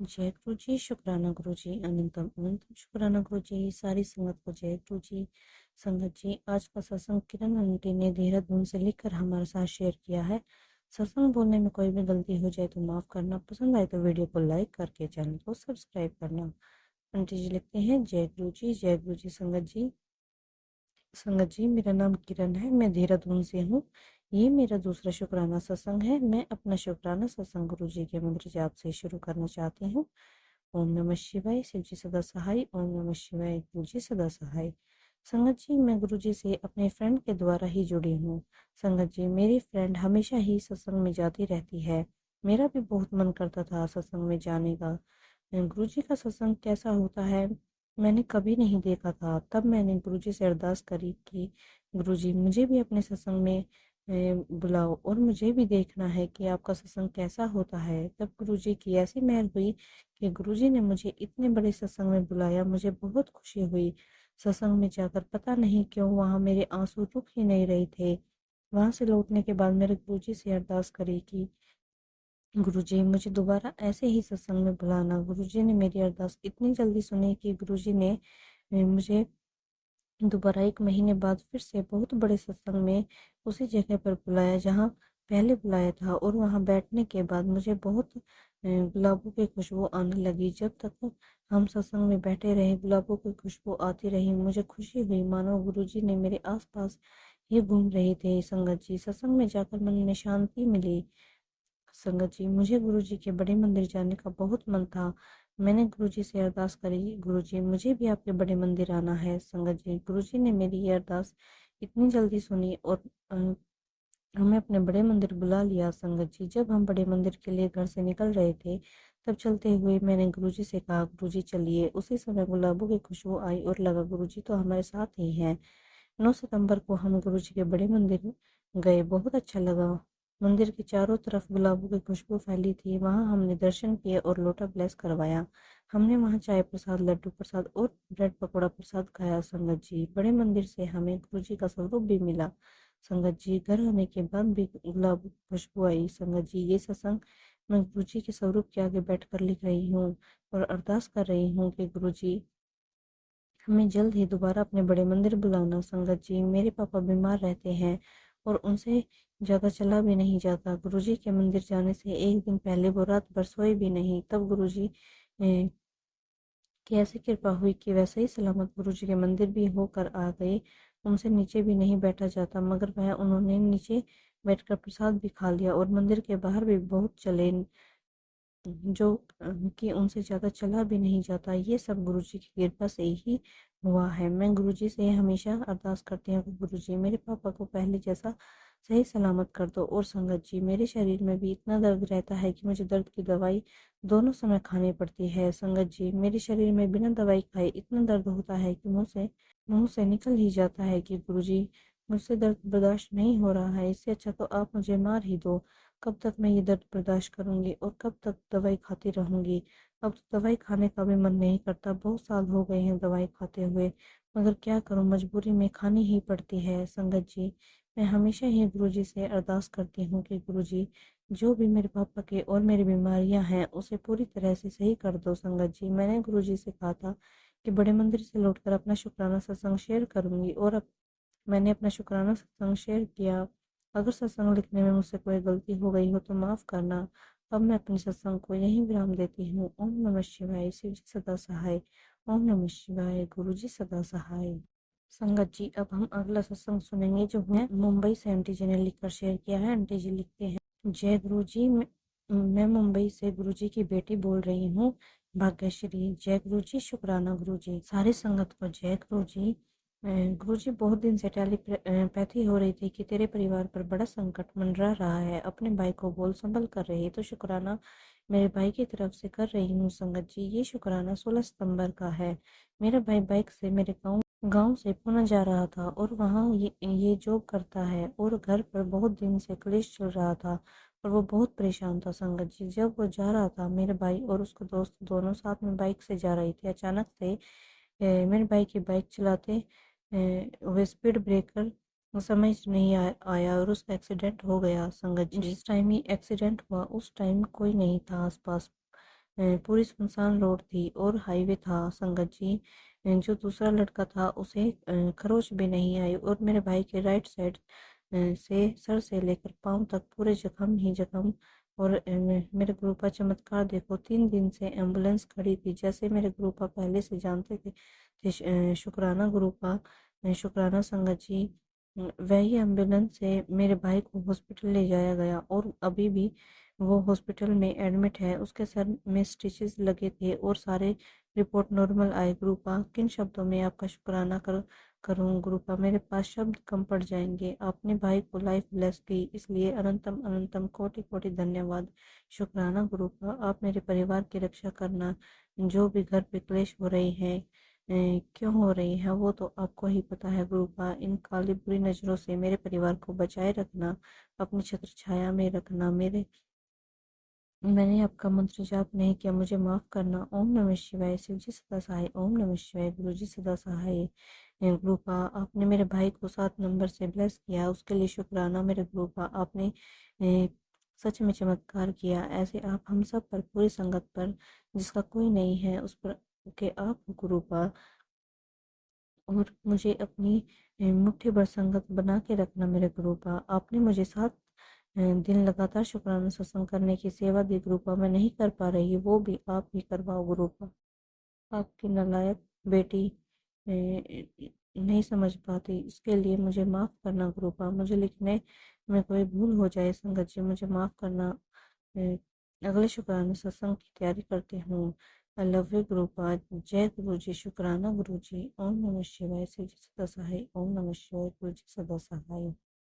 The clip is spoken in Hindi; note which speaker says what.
Speaker 1: जय गुरु जी, शुक्राना गुरु जी, अनंतम अनंतम शुक्राना गुरु जी, सारी संगत को जय गुरु जी। संगत जी, आज का सत्संग किरण आंटी ने देहरादून से लिखकर हमारे साथ शेयर किया है। सत्संग बोलने में कोई भी गलती हो जाए तो माफ़ करना, पसंद आए तो वीडियो को लाइक करके चैनल को सब्सक्राइब करना। आंटी जी लिखते हैं, जय गुरु जी, जय गुरु जी। संगत जी, संगत जी, मेरा नाम किरण है, मैं देहरादून से हूँ। ये मेरा दूसरा शुक्राना सत्संग है। मैं अपना शुक्राना सत्संग गुरु जी के मंत्र जाप से शुरू करना चाहती हूँ। ओम नमः शिवाय, शिव जी सदा सहाय। ओम नमः शिवाय, गुरु जी सदा सहाय। संगत जी, मैं गुरु जी से अपने फ्रेंड के द्वारा ही जुड़ी हूँ। संगत जी, मेरी फ्रेंड हमेशा ही सत्संग में जाती रहती है। मेरा भी बहुत मन करता था सत्संग में जाने का। गुरु जी का सत्संग कैसा होता है मैंने कभी नहीं देखा था। तब मैंने गुरु जी से अरदास करी कि गुरु जी, मुझे भी अपने सत्संग में बुलाओ और मुझे भी देखना है कि आपका सत्संग कैसा होता है। तब गुरु जी की ऐसी मेहर हुई कि गुरुजी ने मुझे इतने बड़े सत्संग में बुलाया। मुझे बहुत खुशी हुई। सत्संग में जाकर पता नहीं क्यों वहाँ मेरे आंसू रुक ही नहीं रहे थे। वहाँ से लौटने के बाद मेरे गुरुजी से अरदास करी कि गुरुजी, मुझे दोबारा ऐसे ही सत्संग में बुलाना। गुरुजी ने मेरी अरदास इतनी जल्दी सुनी कि गुरुजी ने मुझे दोबारा 1 महीने बाद फिर से बहुत बड़े सत्संग में उसी जगह पर बुलाया जहाँ पहले बुलाया था। और वहाँ बैठने के बाद मुझे बहुत गुलाबों की खुशबू आने लगी। जब तक हम सत्संग में बैठे रहे, गुलाबों की खुशबू आती रही। मुझे खुशी हुई मानो गुरुजी ने मेरे आसपास ही घूम रहे थे। संगत जी, सत्संग में जाकर मन में शांति मिली। संगत जी, मुझे गुरुजी के बड़े मंदिर जाने का बहुत मन था। मैंने गुरुजी से अरदास करी, गुरुजी, मुझे भी आपके बड़े मंदिर आना है। संगत जी, गुरुजी ने मेरी ये अरदास इतनी जल्दी सुनी और हमें अपने बड़े मंदिर बुला लिया। संगत जी, जब हम बड़े मंदिर के लिए घर से निकल रहे थे, तब चलते हुए मैंने गुरुजी से कहा, गुरुजी चलिए। उसी समय गुलाबों की खुशबू आई और लगा गुरुजी तो हमारे साथ ही हैं। 9 सितंबर को हम गुरुजी के बड़े मंदिर गए। बहुत अच्छा लगा। मंदिर के चारों तरफ गुलाबों की खुशबू फैली थी। वहां हमने दर्शन किए और लोटा ब्लेस करवाया। हमने वहां चाय प्रसाद, लड्डू प्रसाद और ब्रेड पकौड़ा प्रसाद खाया। संगत जी, बड़े मंदिर से हमें गुरुजी का स्वरूप भी मिला। संगत जी, घर आने के बाद भी गुलाब की खुशबू आई। संगत जी, ये सत्संग मैं गुरुजी के स्वरूप के आगे बैठकर लिख रही हूँ और अरदास कर रही हूँ कि गुरुजी, हमें जल्द ही दोबारा अपने बड़े मंदिर बुलाना। संगत जी, मेरे पापा बीमार रहते हैं और उनसे ज़्यादा चला भी नहीं जाता। गुरुजी के मंदिर जाने से एक दिन पहले वो रात भर सोए भी नहीं। तब गुरुजी की ऐसी कृपा हुई कि वैसे ही सलामत गुरुजी के मंदिर भी होकर आ गए। उनसे नीचे भी नहीं बैठा जाता, मगर वह उन्होंने नीचे बैठकर प्रसाद भी खा लिया और मंदिर के बाहर भी बहुत चले, जो कि उनसे ज़्यादा चला भी नहीं जाता। ये सब गुरुजी की कृपा से ही हुआ है। मैं गुरुजी से हमेशा अरदास करती हूँ कि गुरुजी, मेरे पापा को पहले जैसा सही सलामत कर दो। और संगत जी, मेरे शरीर में भी इतना दर्द रहता है कि मुझे दर्द की दवाई दोनों समय खानी पड़ती है। संगत जी, मेरे शरीर में बिना दवाई खाए इतना दर्द होता है कि मुंह से निकल ही जाता है कि गुरुजी, मुझसे दर्द बर्दाश्त नहीं हो रहा है। इससे अच्छा तो आप मुझे मार ही दो। कब तक मैं ये दर्द बर्दाश्त करूंगी और कब तक दवाई खाती रहूंगी। अब तो दवाई खाने का भी मन नहीं करता। बहुत साल हो गए हैं दवाई खाते हुए, मगर क्या करूं, मजबूरी में खानी ही पड़ती है। संगत जी, मैं हमेशा ही गुरुजी से अरदास करती हूँ कि गुरुजी, जो भी मेरे पापा के और मेरी बीमारियां हैं उसे पूरी तरह से सही कर दो। संगत जी, मैंने गुरुजी से कहा था कि बड़े मंदिर से लौटकर अपना शुक्राना सत्संग शेयर करूंगी और अब मैंने अपना शुक्राना सत्संग शेयर किया। अगर सत्संग लिखने में मुझसे कोई गलती हो गई हो तो माफ़ करना। अब मैं अपने सत्संग को यहीं विराम देती हूँ। ओम नमः शिवाय, शिव जी सदा सहाय। ओम नमः शिवाय, गुरु जी सदा सहाय। संगत जी, अब हम अगला सत्संग सुनेंगे जो मैं मुंबई से आंटी जी ने लिखकर शेयर किया है। आंटी जी लिखते हैं, जय गुरु जी। मैं मुंबई से गुरु जी की बेटी बोल रही हूँ, भाग्यश्री। जय गुरु जी, शुक्राना गुरु जी। सारी संगत को जय गुरु जी। गुरु जी, बहुत दिन से टेलीपैथी हो रही थी कि तेरे परिवार पर बड़ा संकट मंडरा रहा है। अपने भाई को बोल संभल कर रही तो शुक्राना मेरे भाई की तरफ से कर रही हूँ। संगत जी, ये शुक्राना 16 सितंबर का है। मेरा भाई बाइक से मेरे गांव गांव से पुणे जा रहा था और वहाँ ये जॉब करता है और घर पर बहुत दिन से क्लेश चल रहा था और वो बहुत परेशान था। संगत जी, जब वो जा रहा था, मेरे भाई और उसका दोस्त दोनों साथ में बाइक से जा रही थी। अचानक से मेरे भाई की बाइक चलाते हुए स्पीड ब्रेकर समझ नहीं आया और उसका एक्सीडेंट हो गया। संगत जी, जिस टाइम ही एक्सीडेंट हुआ उस टाइम कोई नहीं था आसपास। पूरी सुनसान रोड थी और हाईवे था संगत जी। जो दूसरा लड़का था उसे खरोच भी नहीं आई और मेरे भाई के राइट साइड से सर से लेकर पाँव तक पूरे जख्म ही जख्म। और मेरे गुरुपा चमत्कार देखो, 3 दिन से एम्बुलेंस खड़ी थी, जैसे मेरे गुरुपा पहले से जानते थे। शुक्राना गुरुपा, शुक्राना संगत जी। वही एम्बुलेंस से मेरे भाई को हॉस्पिटल ले जाया गया और अभी भी वो हॉस्पिटल में एडमिट है। उसके सर में स्टिचेस लगे थे और सारे रिपोर्ट नॉर्मल आए। गुरुपा, किन शब्दों में आपका शुक्राना करूं गुरुपा, मेरे पास शब्द कम पड़ जाएंगे। आपने भाई को लाइफ ब्लेस की, इसलिए अनंतम अनंतम कोटि कोटि धन्यवाद। शुक्राना गुरुपा, आप मेरे परिवार की रक्षा करना। जो भी घर पे क्लेश हो रही है, क्यों हो रही है, वो तो आपको ही पता है गुरुपा। इन काली बुरी नजरों से मेरे परिवार को बचाए रखना, अपनी छत्र छाया में रखना। मैंने आपका मंत्र जाप नहीं किया, मुझे माफ करना। ओम नमः शिवाय। शिव जी सदा सहाय। ओम नमः शिवाय। गुरु जी सदा सहाय। गुरुपा, आपने मेरे भाई को 7 नंबर से ब्लेस किया, उसके लिए शुक्राना। मेरे गुरुपा, आपने सच में चमत्कार किया। ऐसे आप हम सब पर, पूरी संगत पर, जिसका कोई नहीं है उस पर के आप हो गुरुपा। और मुझे अपनी मुट्ठी भर संगत बना के रखना मेरे गुरुपा। आपने मुझे 7 दिन लगातार शुक्राना सत्संग करने की सेवा दी गुरुपा, मैं नहीं कर पा रही, वो भी आप ही करवाओ गुरुपा। आपकी नालायक बेटी नहीं समझ पाती, इसके लिए मुझे माफ़ करना गुरुपा। मुझे लिखने में कोई भूल हो जाए संगत जी, मुझे माफ़ करना। अगले शुक्राना सत्संग की तैयारी करते हूँ। I love you गुरुपा। जय गुरु जी। शुक्राना गुरु जी। ओम नमः शिवाय। शिव जी सदा सहाय। ओम नमः शिवाय। गुरु जी सदा सहाय।